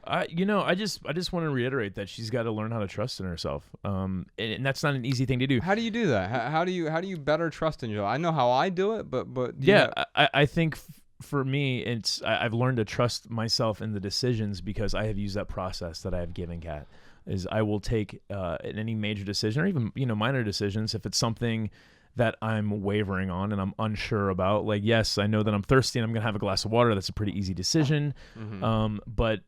I just want to reiterate that she's got to learn how to trust in herself. And that's not an easy thing to do. How do you do that? How do you better trust in yourself? I know how I do it, but I think for me, I've learned to trust myself in the decisions because I have used that process that I have given Kat. Is I will take in any major decision or even minor decisions if it's something that I'm wavering on and I'm unsure about. Like, yes, I know that I'm thirsty and I'm gonna have a glass of water. That's a pretty easy decision. Mm-hmm. But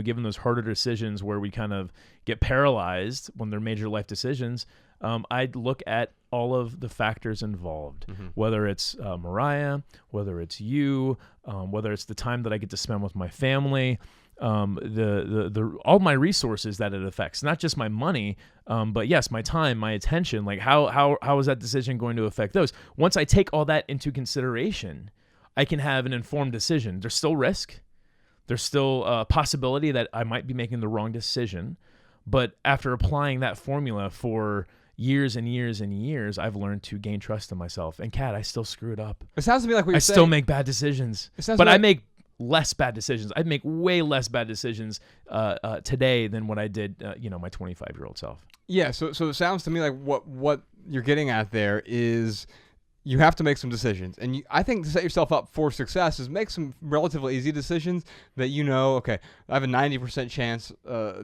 given those harder decisions where we kind of get paralyzed when they're major life decisions, I'd look at all of the factors involved, whether it's Mariah, whether it's you, whether it's the time that I get to spend with my family, the all my resources that it affects, not just my money, but yes, my time, my attention. Like how is that decision going to affect those? Once I take all that into consideration, I can have an informed decision. There's still risk. There's still a possibility that I might be making the wrong decision. But after applying that formula for years and years and years, I've learned to gain trust in myself. And Kat, I still screw it up. It sounds to me like what you're saying. I still make bad decisions, but I make less bad decisions. I'd make way less bad decisions today than what I did, my 25-year-old self. Yeah. So it sounds to me like what you're getting at there is you have to make some decisions. And I think to set yourself up for success is make some relatively easy decisions that okay, I have a 90% chance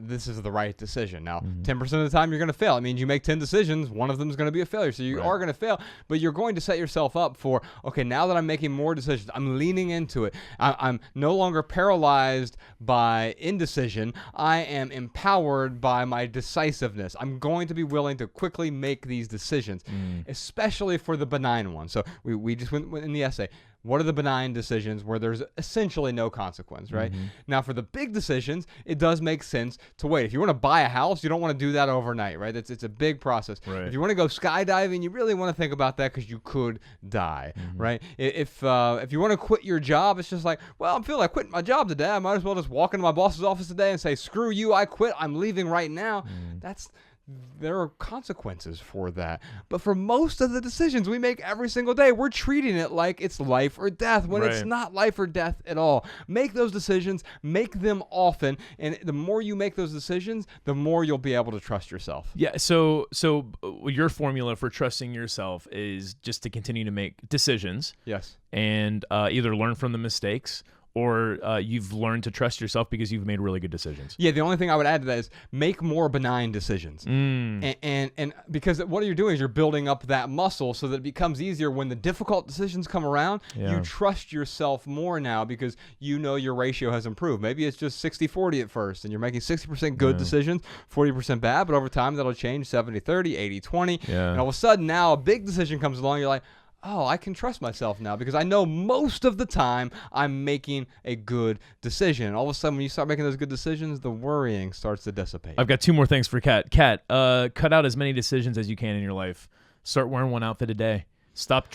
this is the right decision. Now, 10% of the time you're going to fail. It means you make 10 decisions, one of them is going to be a failure. So you are going to fail, but you're going to set yourself up for, okay, now that I'm making more decisions, I'm leaning into it. I'm no longer paralyzed by indecision. I am empowered by my decisiveness. I'm going to be willing to quickly make these decisions, especially for the benign ones. So we just went in the essay. What are the benign decisions where there's essentially no consequence, right? Now, for the big decisions, it does make sense to wait. If you want to buy a house, you don't want to do that overnight, right? It's a big process. Right. If you want to go skydiving, you really want to think about that because you could die, right? If you want to quit your job, it's just like, well, I'm feeling like quitting my job today. I might as well just walk into my boss's office today and say, screw you, I quit. I'm leaving right now. There are consequences for that. But for most of the decisions we make every single day, we're treating it like it's life or death when it's not life or death at all. Make those decisions, make them often, and the more you make those decisions, the more you'll be able to trust yourself. Yeah, so your formula for trusting yourself is just to continue to make decisions. Yes. And either learn from the mistakes or you've learned to trust yourself because you've made really good decisions. Yeah, the only thing I would add to that is make more benign decisions. And because what you're doing is you're building up that muscle so that it becomes easier when the difficult decisions come around. You trust yourself more now because you know your ratio has improved. Maybe it's just 60-40 at first, and you're making 60% good decisions, 40% bad, but over time that'll change 70-30, 80-20. And all of a sudden now a big decision comes along, you're like, oh, I can trust myself now because I know most of the time I'm making a good decision. And all of a sudden, when you start making those good decisions, the worrying starts to dissipate. I've got two more things for Kat. Kat, cut out as many decisions as you can in your life. Start wearing one outfit a day. Stop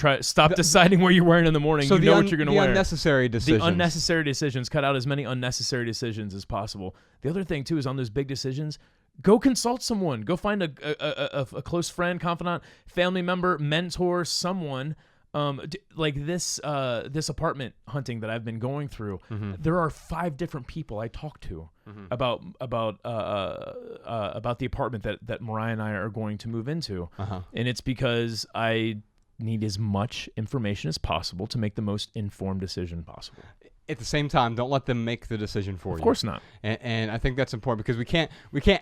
deciding what you're wearing in the morning. So you know what you're going to wear. The unnecessary decisions. The unnecessary decisions. Cut out as many unnecessary decisions as possible. The other thing, too, is on those big decisions, go consult someone. Go find a close friend, confidant, family member, mentor, someone. Like this apartment hunting that I've been going through, there are 5 different people I talk to about the apartment that Mariah and I are going to move into, and it's because I need as much information as possible to make the most informed decision possible. At the same time, don't let them make the decision for you. Of course not. And I think that's important because we can't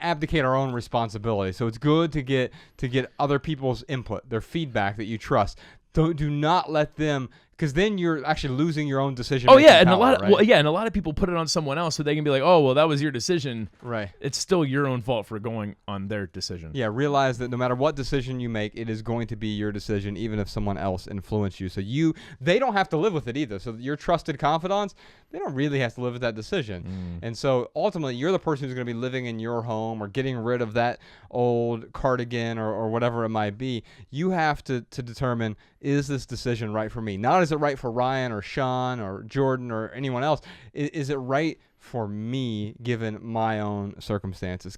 abdicate our own responsibility. So it's good to get other people's input, their feedback that you trust. Do not let them, because then you're actually losing your own decision. Oh yeah, and a lot of people put it on someone else, so they can be like, "Oh, well, that was your decision." Right. It's still your own fault for going on their decision. Yeah. Realize that no matter what decision you make, it is going to be your decision, even if someone else influenced you. So they don't have to live with it either. So your trusted confidants, they don't really have to live with that decision. And so ultimately, you're the person who's going to be living in your home or getting rid of that old cardigan or whatever it might be. You have to determine, is this decision right for me? Not is it right for Ryan or Sean or Jordan or anyone else? Is it right for me given my own circumstances?